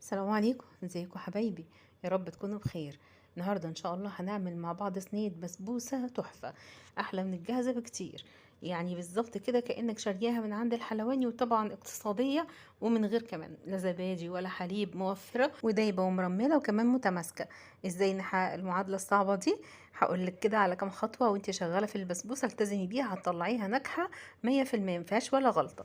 السلام عليكم، ازيكم حبايبي؟ يا رب تكونوا بخير. النهارده ان شاء الله هنعمل مع بعض صينيه بسبوسه تحفه، احلى من الجاهزه بكتير. يعني بالظبط كده كانك شارياها من عند الحلواني، وطبعا اقتصاديه ومن غير كمان لا زبادي ولا حليب، موفره ودايبه ومرمله وكمان متماسكه. ازاي نحقق المعادله الصعبه دي؟ هقول لك كده على كام خطوه وانت شغاله في البسبوسه التزمي بيها، هتطلعيها ناجحه 100%، مفيهاش ولا غلطه.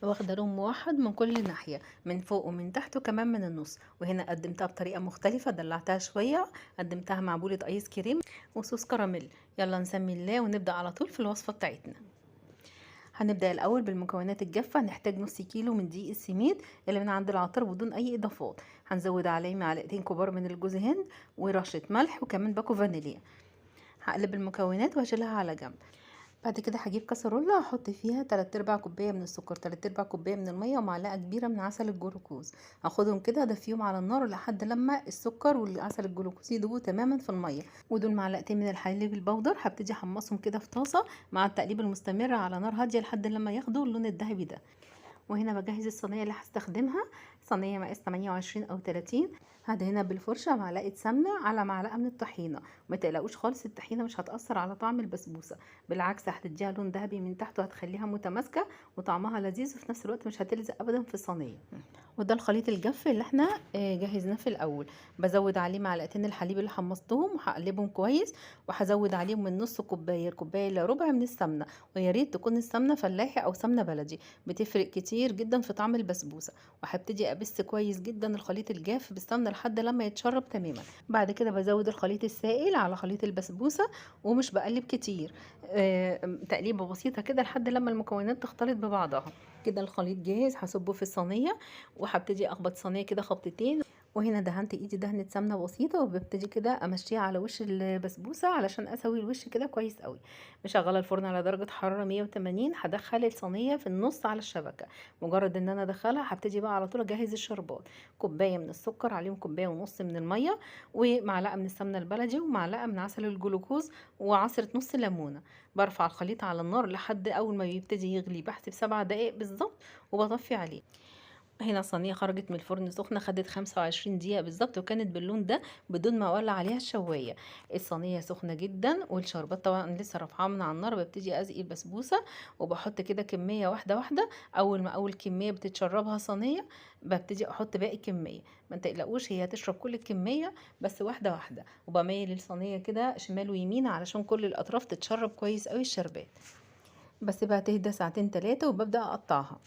واخده لون موحد من كل ناحيه، من فوق ومن تحت وكمان من النص. وهنا قدمتها بطريقه مختلفه، دلعتها شويه، قدمتها مع بولة ايس كريم وصوص كراميل. يلا نسمي الله ونبدا على طول في الوصفه بتاعتنا. هنبدا الاول بالمكونات الجافه. هنحتاج نص كيلو من دقيق السميد اللي من عند العطار بدون اي اضافات. هنزود عليه معلقتين كبار من الجوز هند ورشه ملح وكمان باكو فانيليا. هقلب المكونات وهشيلها على جنب. بعد كده هجيب كسرولة هحط فيها 3/4 كوباية من السكر، 3/4 كوباية من المية، ومعلقة كبيرة من عسل الجلوكوز. هاخدهم كده ادفيهم على النار لحد لما السكر والعسل الجلوكوز يدوبوا تماما في المية. ودول معلقتين من الحليب البودر، هبتدي احمصهم كده في طاسة مع التقليب المستمر على نار هادية لحد لما ياخدوا اللون الذهبي ده. وهنا بجهز الصينيه اللي هستخدمها، صينيه مقاس 28 او 30. هدهنها بالفرشه معلقه سمنه على معلقه من الطحينه. ما تقلقوش خالص، الطحينه مش هتاثر على طعم البسبوسه، بالعكس هتديها لون ذهبي من تحت وهتخليها متماسكه وطعمها لذيذ، وفي نفس الوقت مش هتلزق ابدا في الصينيه. وده الخليط الجاف اللي احنا جهزناه في الاول. بزود عليه معلقتين الحليب اللي حمصتهم وهقلبهم كويس، وهزود عليهم من نص كوبايه كوبايه الا ربع من السمنه. ويا ريت تكون السمنه فلاحي او سمنه بلدي، بتفرق كتير جدا في طعم البسبوسه. وهبتدي ابس كويس جدا الخليط الجاف بالسمنه لحد لما يتشرب تماما. بعد كده بزود الخليط السائل على خليط البسبوسه، ومش بقلب كتير، تقليبه بسيطه كده لحد لما المكونات تختلط ببعضها. كده الخليط جاهز، هصبه في الصينيه وهبتدي اخبط صينيه كده خبطتين. وهنا دهنت ايدي دهنه سمنه بسيطه، وببتدي كده امشيها على وش البسبوسه علشان اسوي الوش كده كويس قوي. مشغله الفرن على درجه حراره 180. هدخل الصينيه في النص على الشبكه. مجرد ان انا ادخلها هبتدي بقى على طول اجهز الشربات. كوبايه من السكر عليهم كوبايه ونص من الميه، ومعلقه من السمنه البلدي، ومعلقه من عسل الجلوكوز، وعصره نص ليمونه. برفع الخليط على النار لحد اول ما يبتدي يغلي، بحسب 7 دقايق بالظبط وبطفي عليه. هنا صينية خرجت من الفرن سخنة، خدت 25 دقيقة بالظبط، وكانت باللون ده بدون ما اولع عليها الشواية. الصينية سخنة جدا، والشربات طبعا لسه رافعاها من على النار. ببتدي ازقي البسبوسة وبحط كده كمية واحدة واحدة. اول ما اول كمية بتتشربها صينية، ببتدي احط باقي كمية. ما تقلقوش، هي هتشرب كل الكمية بس واحدة واحدة. وبميل الصينية كده شمال ويمين علشان كل الاطراف تتشرب كويس قوي الشربات. بسيبها تهدى ساعتين 3 وببدأ اقطعها.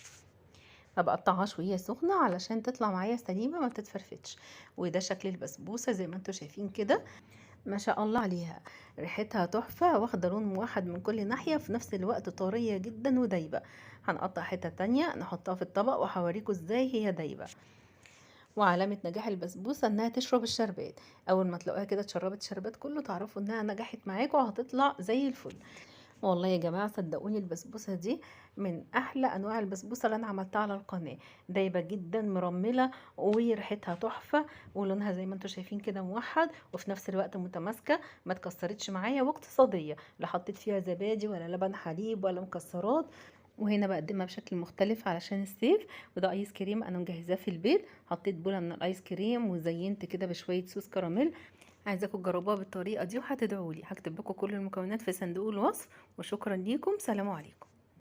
ما بقطعهاش وهي سخنة علشان تطلع معايا سليمة ما تتفرفتش. وده شكل البسبوسة زي ما انتوا شايفين كده، ما شاء الله عليها. ريحتها تحفة، واخدة لون موحد من كل ناحية، في نفس الوقت طرية جدا ودايبة. هنقطع حتة تانية نحطها في الطبق وهوريكم ازاي هي دايبة. وعلامة نجاح البسبوسة انها تشرب الشربات. اول ما تلاقوها كده اتشربت الشربات كله، تعرفوا انها نجحت معاكم وهتطلع زي الفل. والله يا جماعة صدقوني، البسبوسة دي من أحلى أنواع البسبوسة اللي أنا عملتها على القناة. دايبة جدا مرملة، وريحتها تحفة، ولونها زي ما انتوا شايفين كده موحد، وفي نفس الوقت متماسكة، ما تكسرتش معايا، واقتصادية. لا حطيت فيها زبادي ولا لبن حليب ولا مكسرات. وهنا بقدمها بشكل مختلف علشان الصيف. وده ايس كريم انا مجهزاه في البيت. حطيت بولة من الايس كريم وزينت كده بشوية صوص كراميل. عايزاكم تجربوها بالطريقة دي وهتدعولي. هكتب لكم كل المكونات في صندوق الوصف. وشكرا ليكم، سلام عليكم.